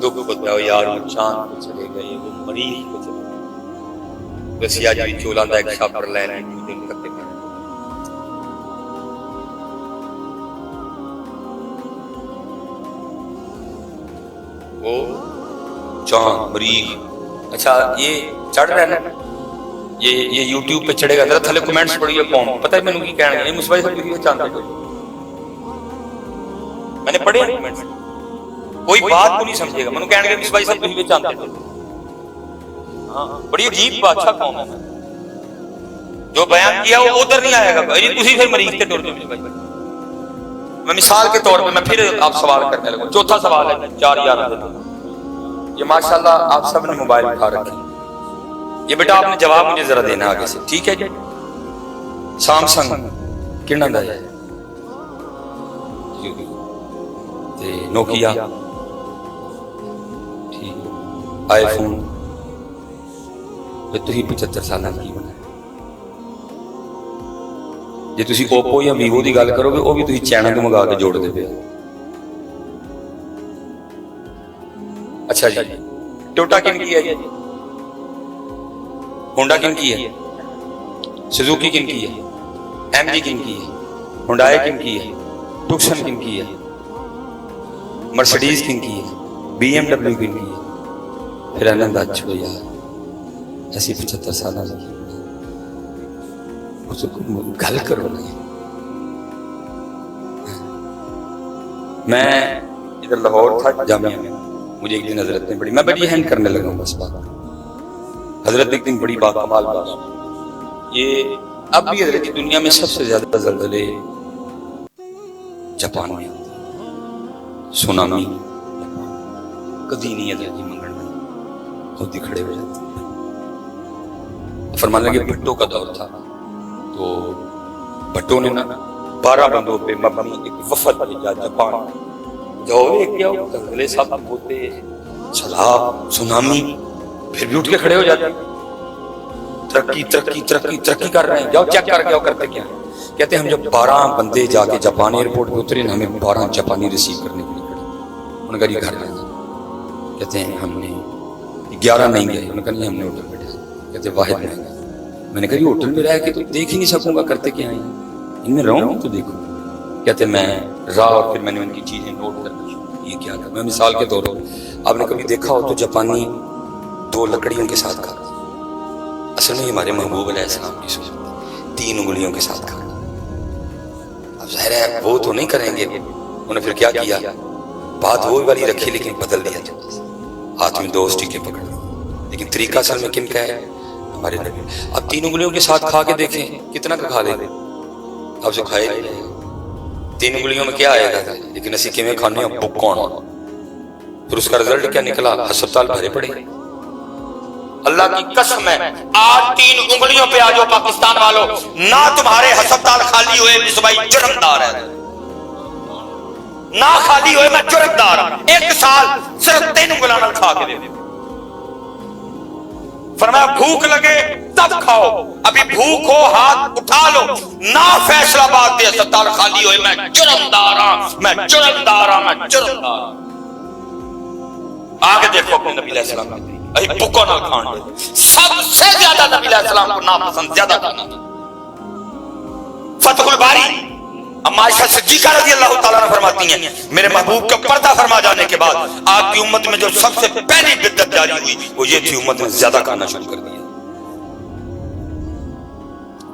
S1: دکھ بتاؤ یار وہ چاند پہ چلے گئے وہ مریخ پہ چلے گئے بس یا جی چولاں دا ایک شاپر لین ایک دوسرے نوں تکے مار وہ چاند مریخ اچھا یہ چڑھ رہا ہے نا یہ یوٹیوب پہ چڑھے گا ذرا تھلے کمنٹس پڑھیے کون پتہ ہے مینوں کی کہنا ہے مصباح صاحب ویڈیو چاند پہ میں نے پڑھے کمنٹس کوئی بات کو نہیں سمجھے گا مینوں کہنے گے مصباح صاحب ویڈیو چاند پہ ہاں بڑی عجیب بادشاہ قوم ہے جو بیان کیا وہ ادھر نہیں آئے گا تسی پھر مریخ تے ٹر جاؤ میں مثال کے طور پہ میں پھر آپ سوال کرنے لگا چوتھا سوال ہے 4/11 یہ ماشاءاللہ آپ سب نے موبائل اٹھا رکھے یہ بیٹا آپ نے جواب مجھے ذرا دینا آگے سے ٹھیک ہے جی سامسنگ کہنا دا ہے تے نوکیا ٹھیک آئی فون تے تسی 75 سالاں کی بنا جی تسی اوپو یا ویوو دی گل کرو گے وہ بھی تسی چائنا تو منگا کے جوڑ دے پے اچھا جی ٹوٹا کن کی ہے جی ہونڈا کن کی ہے سوزوکی کن کی ہے ایم جی کن کی ہے ہونڈائی کن کی ہے ٹکسن کن کی ہے مرسڈیز کن کی ہے بی ایم ڈبلیو کن کی ہے پھر انہوں دا چھو یار ایسی 75 سالہ لگی گل کرو نہیں میں ادھر لاہور تھا جامعہ میں مجھے ایک دن حضرت نے بڑی میں بڑی اہم کرنے لگا ہوں بس بات حضرت ایک دن بڑی بات کمال بات یہ اب بھی حضرت کی دنیا میں سب سے زیادہ زلزلے جاپان میں سونامی کدی نہیں حضرت کی منگن میں خود ہی کھڑے ہو جاتے فرمان لگے بھٹو کا دور تھا تو بھٹو نے نا 12 بندوں پہ مبنی ایک وفد بھیجا جاپان جو ایک کیا زلزلے سب ہوتے سیلاب سونامی پھر بھی اٹھ کے کھڑے ہو جاتے ترقی ترقی ترقی ترقی کر رہے ہیں جاؤ چیک کر کے آؤ کرتے کیا کہتے ہیں ہم جب 12 بندے جا کے جاپان ایئرپورٹ پہ اترے نا ہمیں 12 جاپانی ریسیو کرنے کے لیے کھڑے انہوں نے کہا یہ گھر رہے ہیں کہتے ہیں ہم نے 11 نہیں گئے انہوں نے کہا نہیں ہم نے ہوٹل میں رہا کہتے واحد نہیں گئے میں نے کہا یہ ہوٹل میں رہ کے تو دیکھ ہی نہیں سکوں گا کرتے کیا ہیں ان میں رہوں تو دیکھوں کہتے میں راہ اور پھر میں نے ان کی چیزیں نوٹ کرنا شروع یہ کیا تھا میں مثال کے طور پر آپ نے کبھی دیکھا ہو تو جاپانی 2 لکڑیوں کے ساتھ کھاتے اصل میں ہمارے محبوب علیہ السلام کی سنت 3 انگلیوں کے ساتھ کھانا اب ظاہر ہے وہ تو نہیں کریں گے انہوں نے پھر کیا کیا بات وہ والی رکھی لیکن بدل دیا ہاتھ میں 2 سٹیکیں پکڑ لیکن طریقہ اصل میں کن کا ہے ہمارے نبی اب 3 انگلیوں کے ساتھ کھا کے دیکھیں کتنا کا کھا لیں گے اب جو کھائے نہیں 3 انگلیوں میں کیا آئے گا لیکن اسی کے میں کھانے ہیں پکوان پھر اس کا رزلٹ کیا نکلا ہسپتال بھرے پڑے اللہ کی قسم ہے آج 3 انگلیوں پہ آ جاؤ پاکستان والوں نہ تمہارے ہسپتال خالی ہوئے مصباحی جرمدار ہے نہ خالی ہوئے میں جرمدار 1 سال صرف 3 انگلیاں کھا کے دے فرمایا بھوک لگے تب کھاؤ ابھی بھوک ہو ہاتھ اٹھا لو نہ فیصلہ باد دے ہسپتال خالی ہوئے میں جرمدار ہوں میں جرمدار ہوں میں جرمدار ہوں آگے دیکھو اپنے نبی علیہ السلام کی بکو نہ کھان دے سب سے زیادہ نبی علیہ السلام کو ناپسند زیادہ کھانا تھا فتح الباری اما عائشہ صدیقہ رضی اللہ تعالیٰ عنہ فرماتی ہیں میرے محبوب کا پردہ فرما جانے کے بعد آپ کی امت میں جو سب سے پہلی بدعت جاری ہوئی وہ یہ تھی امت نے زیادہ کھانا شروع کر دیا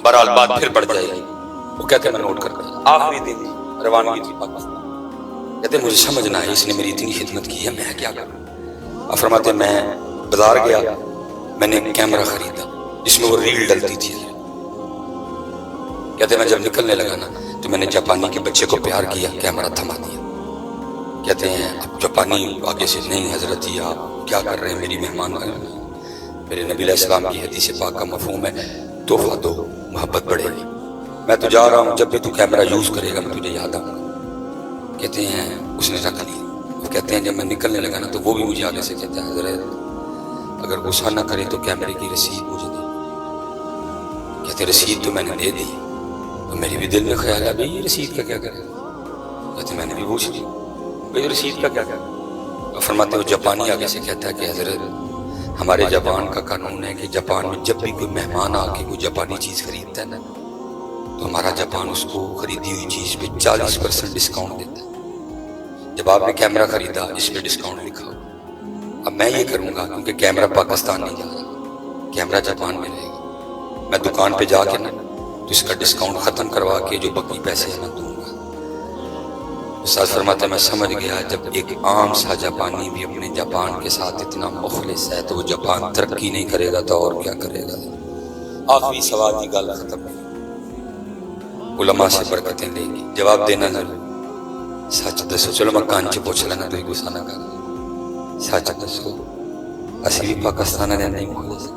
S1: بہرحال بات پھر بڑھ جائے گی وہ کہتے ہیں میں نوٹ کر دیا آخری دن روانگی تھی پاکستان کہتے ہیں مجھے سمجھ نہ آئی اس نے میری اتنی خدمت کی ہے میں کیا کروں آپ فرماتے ہیں میں بازار گیا میں نے ایک کیمرہ خریدا جس میں وہ ریل ڈلتی تھی کہتے ہیں میں جب نکلنے لگا نا تو میں نے جاپانی کے بچے کو پیار کیا کیمرہ تھما دیا کہتے ہیں اب جاپانی آگے سے نہیں حضرت یہ آپ کیا کر رہے ہیں میری مہمان میرے نبی علیہ السلام کی حدیث پاک کا مفہوم ہے تحفہ دو محبت بڑھے گی میں تو جا رہا ہوں جب بھی تو کیمرہ یوز کرے گا میں تجھے یاد آؤں گا کہتے ہیں اس نے رکھ لی کہتے ہیں جب میں نکلنے لگا نا تو وہ بھی مجھے آگے سے کہتا ہے حضرت اگر غصہ نہ کرے تو کیمرے کی رسید مجھے دے کہتے رسید تو میں نے دے دی تو میری بھی دل میں خیال ہے بھئی یہ رسید کا کیا کرے کہتے میں نے بھی پوچھ لی بھائی رسید کا کیا کیا؟ فرماتے وہ جاپانی آگے سے کہتا ہے کہ حضرت ہمارے جاپان کا قانون ہے کہ جاپان میں جب بھی کوئی مہمان آ کے کوئی جاپانی چیز خریدتا ہے نا تو ہمارا جاپان اس کو خریدی ہوئی چیز پہ 40% ڈسکاؤنٹ دیتا ہے۔ جب آپ نے کیمرہ خریدا اس پہ ڈسکاؤنٹ لکھا ہو، اب میں یہ کروں گا کیونکہ کیمرہ پاکستان نہیں جا رہا، کیمرہ جاپان میں رہے گا، میں دکان پہ جا کے نا تو اس کا ڈسکاؤنٹ ختم کروا کے جو باقی پیسے ہیں میں دوں گا۔ استاد فرماتا ہے میں سمجھ گیا جب ایک عام سا جاپانی بھی اپنے جاپان کے ساتھ اتنا مخلص ہے تو وہ جاپان ترقی نہیں کرے گا تو اور کیا کرے گا۔ آخری سوال کی گل ختم ہے، علماء سے برکتیں لے گی، جواب دینا ضرور، سچ دسو۔ چلو میں کان چ پوچھ لینا تو غصہ نہ کر، سچ دسو اسی بھی پاکستان رہنے نہیں مخلص ہے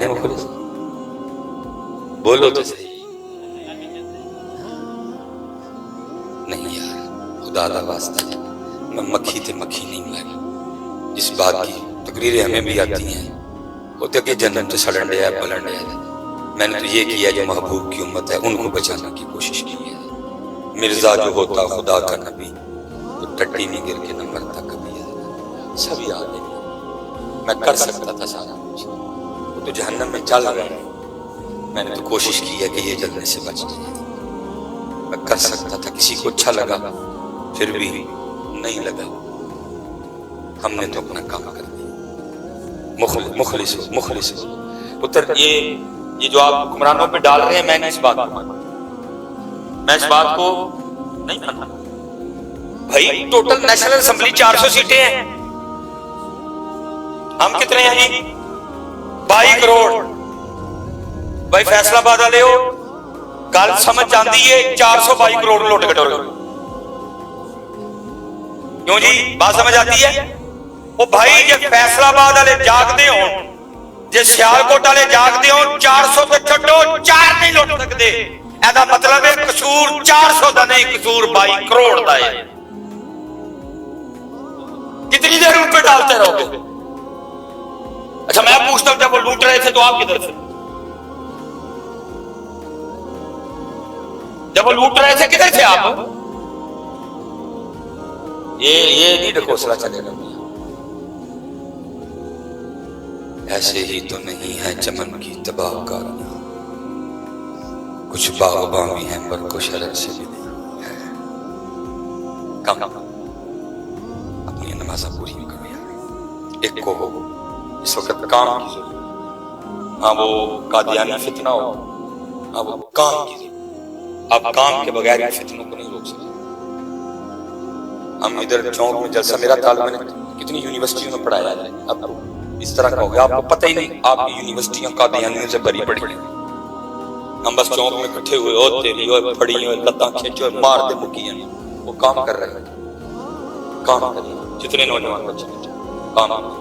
S1: مخلص؟ بولو تو صحیح۔ نہیں یار خدا دا واسطہ ہے، میں مکھی تے مکھی نہیں ملائی۔ اس بات کی تقریریں ہمیں بھی آتی ہیں، ہوتے کہ جنم تو سڑن رہا ہے بلن رہا ہے، میں نے تو یہ کیا جو محبوب کی امت ہے ان کو بچانے کی کوشش کی ہے۔ مرزا جو ہوتا خدا کا نبی تو ٹٹی میں گر کے نہ مرتا کبھی ہے، سب یاد ہے میں کر سکتا تھا سارا کچھ، وہ تو جہنم میں چل رہا ہے، میں نے تو کوشش کی ہے کہ یہ جلنے سے بچ جائے، میں کر سکتا تھا، کسی کو اچھا لگا پھر بھی نہیں لگا، ہم نے تو اپنا کام کر دیا۔ مخلص ہو، مخلص ہو پتر۔ یہ جو آپ حکمرانوں پہ ڈال رہے ہیں میں اس بات کو نہیں مانتا بھائی۔ ٹوٹل نیشنل اسمبلی 400 سیٹیں ہیں، ہم کتنے ہیں جی؟ 22 کروڑ۔ بھائی فیصلہ آباد والے ہو گل سمجھ آندی ہے، 422 کروڑ لوٹ کٹور کیوں جی؟ بات سمجھ آتی ہے؟ وہ بھائی جب فیصلہ آباد والے جاگتے ہوں، جی سیالکوٹ والے جاگتے ہوں، 400 تو چھڈو 4 نہیں لوٹ سکتے، ایسا مطلب ہے قصور 400 دا نہیں، قصور 22 کروڑ دا ہے۔ کتنی دیر ان پہ ڈالتے رہو گے؟ اچھا میں پوچھتا ہوں جب وہ لوٹ رہے تھے تو آپ کدھر تھے؟ جب وہ لوٹ رہے تھے کدھر تھے آپ؟ یہ نہیں ڈھکوسلا چلے گا۔ ایسے ہی تو نہیں ہے چمن کی تباہ کاریاں، کچھ باغباں بھی ہیں برق و شرر سے بھی نہیں۔ کم اپنی نمازہ پوری کرو یار، ایک کو ہو اس وقت کام کی ضرورت، ہاں وہ قادیانی فتنہ ہو، ہاں وہ کام کی ضرورت، آپ کام کے بغیر فتنوں کو نہیں روک سکتے۔ ہم ادھر چونک میں جلسہ میرا طالب نے کتنی یونیورسٹیوں میں پڑھایا ہے، اب اس طرح کا ہو گیا، آپ کو پتہ ہی نہیں آپ کی یونیورسٹیاں قادیانیوں سے بھری پڑی ہیں۔ ہم بس چونک میں اکٹھے ہوئے ہو تیری ہوئے پڑی ہوئے لتاں کھینچے ہوئے مار دے مکی ہیں، وہ کام کر رہے ہیں، کام کر رہے ہیں، جتنے نوجوان بچے کام کر رہے ہیں،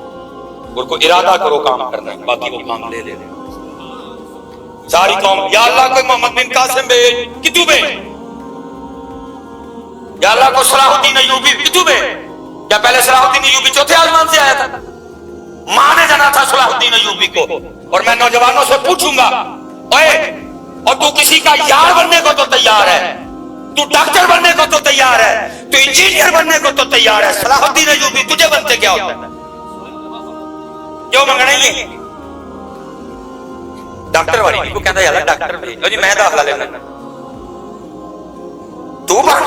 S1: ان کو ارادہ کرو کام کرنا ہے، باقی وہ کام لے لے ساری قوم۔ یا اللہ کوئی محمد بن قاسم بھیج، کتوں بھیج، یا اللہ کو صلاح الدین ایوبی کتوں بھیج، یا پہلے صلاح الدین ایوبی چوتھے آسمان سے آیا تھا؟ ماں نے جانا تھا صلاح الدین ایوبی کو، اور میں نوجوانوں سے پوچھوں گا اوے اور تو کسی کا یار بننے کو تو تیار ہے، تو ڈاکٹر بننے کو تو تیار ہے، تو انجینئر بننے کو تو تیار ہے، صلاح الدین ایوبی تجھے بنتے کیا ہوتا ہے؟ کیوں منگنا ہی ہے؟ ڈاکٹر والی کو کہتا ہے یار ڈاکٹر بھیجو جی میں داخلہ لینا، تو بن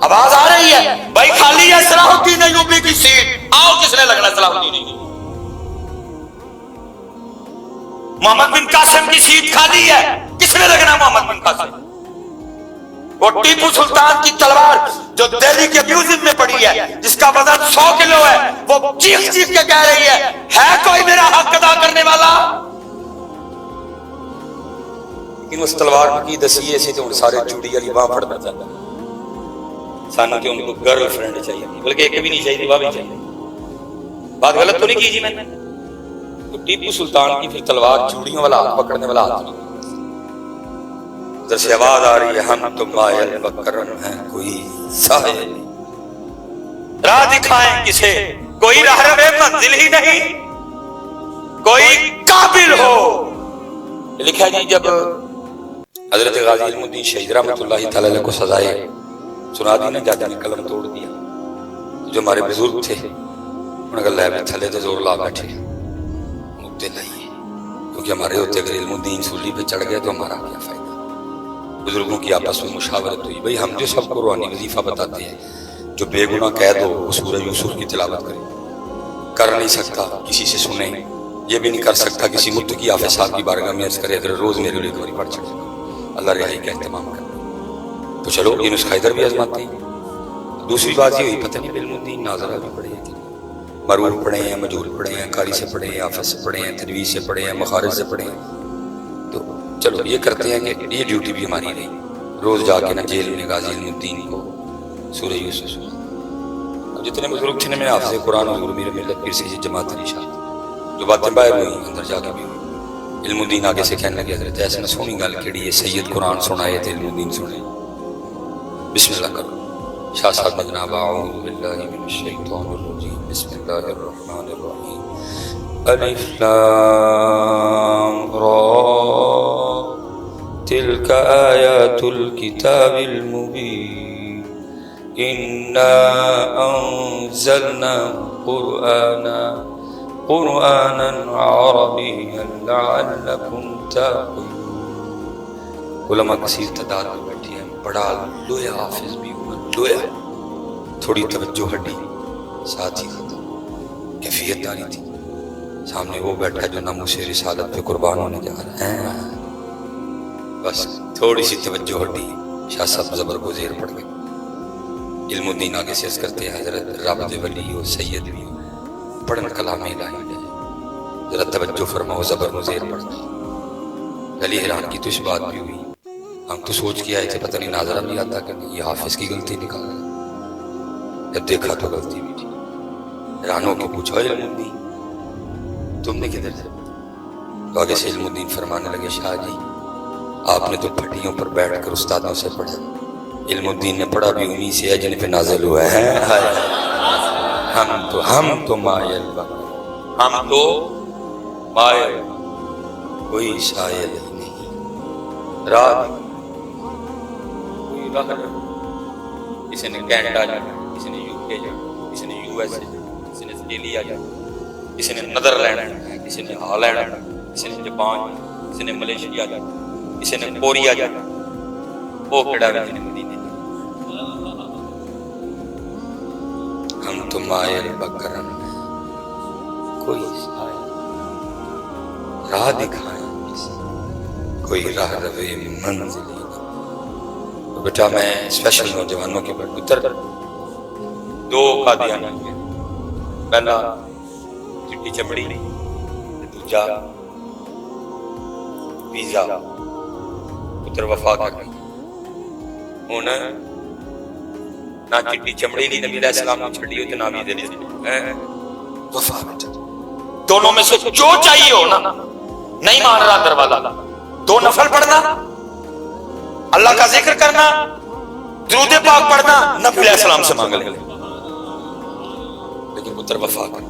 S1: آواز آ رہی ہے بھائی خالی ہے صلاح الدین ایوبی کی سیٹ، آؤ کس نے لگنا صلاح الدین ایوبی؟ محمد بن قاسم کی سیٹ خالی ہے، کس نے لگنا محمد بن قاسم؟ وہ ٹیپو سلطان کی تلوار جو دہلی کے میوزیم میں پڑی ہے، جس کا وزن 100 کلو ہے، وہ چیخ چیخ کے کہہ رہی ہے کوئی میرا حق ادا کرنے والا؟ لیکن اس تلوار کی دسی ایسی تو سارے چوڑی والی باں پھڑنا چاہتا ہے، سانو کہ ان کو گرل فرینڈ چاہیے، بلکہ ایک بھی نہیں چاہیے، وہ بھی چاہیے۔ بات غلط تو نہیں کی جی میں نے؟ تو ٹیپو سلطان کی پھر تلوار چوڑیوں والا ہاتھ پکڑنے والا ہاتھ نہیں، ادھر سے آواز آ رہی ہے ہم تو مائل بکرم ہیں کوئی سائل، راہ دکھائیں کسے کوئی راہرو منزل ہی نہیں، کوئی قابل ہو۔ لکھا جی جب حضرت غازی علم الدین شہید رحمۃ اللہ تعالی علیہ کو سزائے سنا دی نا، جاتے نے قلم توڑ دیا. جو ہمارے بزرگ تھے انہوں نے کہا تھلے تو زور لا بیٹھے مکتے لائیے، کیونکہ ہمارے ہوتے اگر علم الدین سولی پہ چڑھ گئے تو ہمارا کیا فائدہ. بزرگوں کی آپس میں مشاورت ہوئی، بھئی ہم جو سب کو روحانی وظیفہ بتاتے ہیں، جو بے گناہ قید ہو وہ سورہ یوسف کی تلاوت کرے. کر نہیں سکتا کسی سے سنیں، یہ بھی نہیں کر سکتا کسی متقی حافظ صاحب کی بارگاہ میں عرض کرے اگر روز میرے لیے ایک باری پڑھ چڑھے اللہ رہائی کا اہتمام کرے. تو چلو یہ نسخہ ادھر بھی آزماتے ہیں. دوسری بات یہ ہوئی پتہ نہیں علم الدین ناظرہ بھی پڑھے ہیں، مرور پڑھے ہیں، مجہول پڑھے ہیں، قاری سے پڑھے ہیں، حافظ سے پڑھے ہیں، تجوید سے پڑھے ہیں، مخارج سے پڑھے ہیں. تو چلو یہ کرتے ہیں کہ یہ ڈیوٹی بھی ہماری رہی، روز جا کے نا جیل میں غازی علم الدین کو سورہ یوسف. جتنے بزرگ تھے میں حافظ قرآن حضور میر ملت پیر سید جماعت علی شاہ، جو باتیں باہر ہوئی اندر جا کے بھی ہوئی. علم الدین آگے سے کہنے لگے حضرت ایسے نہ سونی گل کیڑی ہے، سید قرآن سنائے تھے علم الدین سنے. بسم اللہ کرو. شاہ صاحب جناب اعوذ باللہ من الشیطان الرجیم بسم اللہ الرحمن الرحیم الف لام را تلک آیات الکتاب المبین انا انزلنا قرآنا عربیا لعلکم تعقلون. علماء کثیر تعداد میں بیٹھی ہیں، بڑا لویا حافظ بھی ہوا، لویا. تھوڑی توجہ ہٹی ساتھ ہی ختم. کیفیت داری تھی. سامنے وہ بیٹھا جو ناموس رسالت پہ قربان ہونے جا رہا ہے. بس تھوڑی سی توجہ ہٹی، شاہ صاحب زبر کو زیر پڑ گئے. علم الدین آگے سے عرض کرتے ہیں حضرت رب دے ولی ہو، سید بھی ہو، پڑھن کلام الہی ہے، ذرا توجہ فرماؤ، زبر کو زیر پڑ گئی. علی حیران کی تو اس بات بھی ہوئی. ہم تو سوچ کے آئے تھے پتہ نہیں ناظرہ بھی آتا کہ نہیں، یہ حافظ کی غلطی نکال رہا. جب دیکھا تو غلطی بھی تھی. حیران ہو کے پوچھا علم الدین تم نے کدھر سے؟ تو آگے سے علم الدین فرمانے لگے شاہ جی آپ نے تو پھٹیوں پر بیٹھ کر استادوں سے پڑھا، علم الدین نے پڑھا بھی انہی سے ہے جن پہ نازل ہوا ہے. ہم تو مائل ہم تو مائل کوئی شائل ہی نہیں. رات کوئی راہ نہیں. کسی نے کینیڈا جانا، کسی نے یو کے جانا، کسی نے یو ایس اے جانا، کسی نے آسٹریلیا جانا، کسی نے نیدرلینڈ جانا، کسی نے ہالینڈ جانا، کسی نے جاپان جانا، کسی نے ملیشیا جانا، کسی نے کوریا جانا. وہ کیڑا ہے جن مدینے ہم تو مائل بکرم کوئی راہ دکھائیں کوئی راہ روے منزل. بیٹا میں اسپیشل نوجوانوں کے پر اتر دو قادیانی ہیں. پہلا چٹی چمڑی، دوجا ویزا. پتر وفا کا ہوں نہ چٹی چمڑی نہیں نبی علیہ السلام نے چھڑی ہوئی تو نہ ویزے نہیں. وفا بیٹا دونوں میں سے جو چاہیے ہو نا، نہیں مان رہا اندر والا، دو نفل پڑھنا، اللہ کا ذکر کرنا، درود پاک پڑھنا، نبی علیہ السلام سے مانگ لیں. لیکن پتر وفا کر.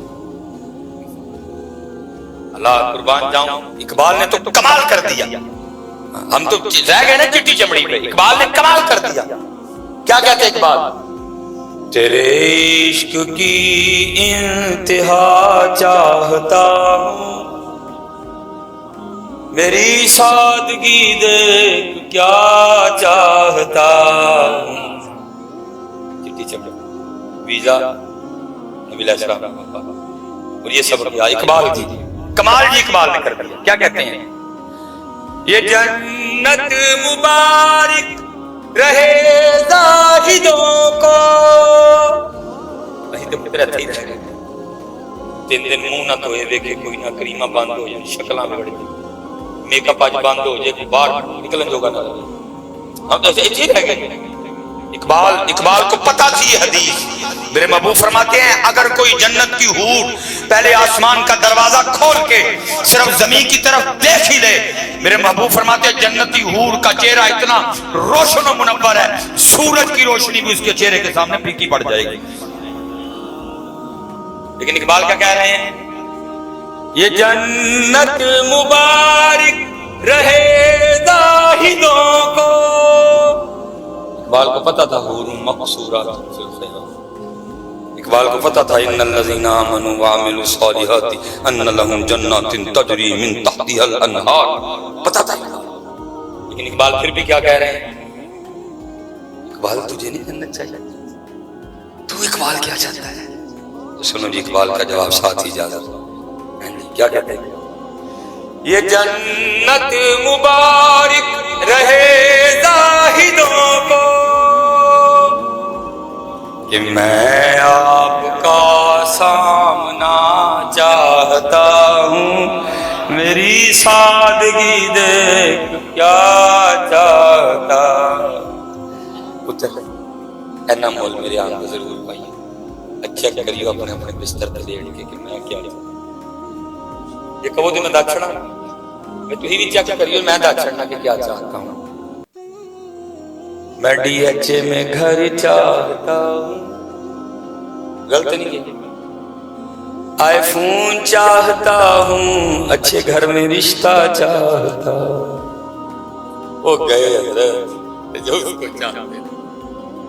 S1: اللہ قربان جاؤں اقبال نے تو کمال کر دیا. ہم تو رہ گئے نا چٹی چمڑی پہ، اقبال نے کمال کر دیا. کیا کہتے اقبال؟ تیرے عشق کی انتہا چاہتا ہوں، میری سادگی دیکھ کیا چاہتا ہوں. چٹی چمڑی، ویزا، نبی علیہ السلام. اور یہ سب کیا اقبال کی کمال جی اقبال نے کر دیا. کیا کہتے ہیں؟ یہ جنت مبارک رہے زاہدوں کو. نہیں تو پتر اتھائی رہ گئے 3 دن منہ نہ دھوئے دیکھے کوئی نہ کریمہ بند ہو جائے، شکلاں بگڑ جائے، میک اپ آج بند ہو جائے، باہر نکلن جوگا نہ رہے. ہم تو ایسے ہی رہ گئے. اقبال کو پتا تھی یہ حدیث. میرے محبوب فرماتے ہیں اگر کوئی جنت کی حور پہلے آسمان کا دروازہ کھول کے صرف زمین کی طرف دیکھ ہی لے، میرے محبوب فرماتے ہیں جنتی حور کا چہرہ اتنا روشن و منور ہے، سورج کی روشنی بھی اس کے چہرے کے سامنے پھیکی پڑ جائے گی. لیکن اقبال کیا کہہ رہے ہیں؟ یہ جنت مبارک رہے زاہدوں کو. اقبال کو پتا تھا حور مقصورات فی الخیرات. اقبال کو پتا تھا ان الذین آمنوا وعملوا الصالحات ان لهم جنات تجری من تحتها الانہار. پتا تھا. لیکن اقبال پھر بھی کیا کہہ رہے ہیں؟ اقبال تجھے نہیں جنت چاہیے، تو اقبال کیا چاہتا ہے؟ تو سنو جی اقبال کا جواب ساتھ ہی اجازت. کیا کہتے ہیں؟ یہ جنت مبارک رہے زاہدوں کو کہ میں آپ کا سامنا چاہتا ہوں. میری سادگی دیکھ کیا چاہتا. پتر اینا مول میرے آنکھ کو ضرور پائیے. اچھا کریو اپنے اپنے بستر پہ لیٹ کے کہ میں کیا چاہتا. یہ کہو تو میں داچھڑا میں تو ہی بھی چیک کریو میں داچھڑنا کہ کیا چاہتا ہوں. میں ڈی ایچ اے میں گھر چاہتا ہوں. غلط نہیں ہے. آئی فون چاہتا ہوں. اچھے گھر میں رشتہ چاہتا. وہ گئے حضرت جو اس کو چاہتے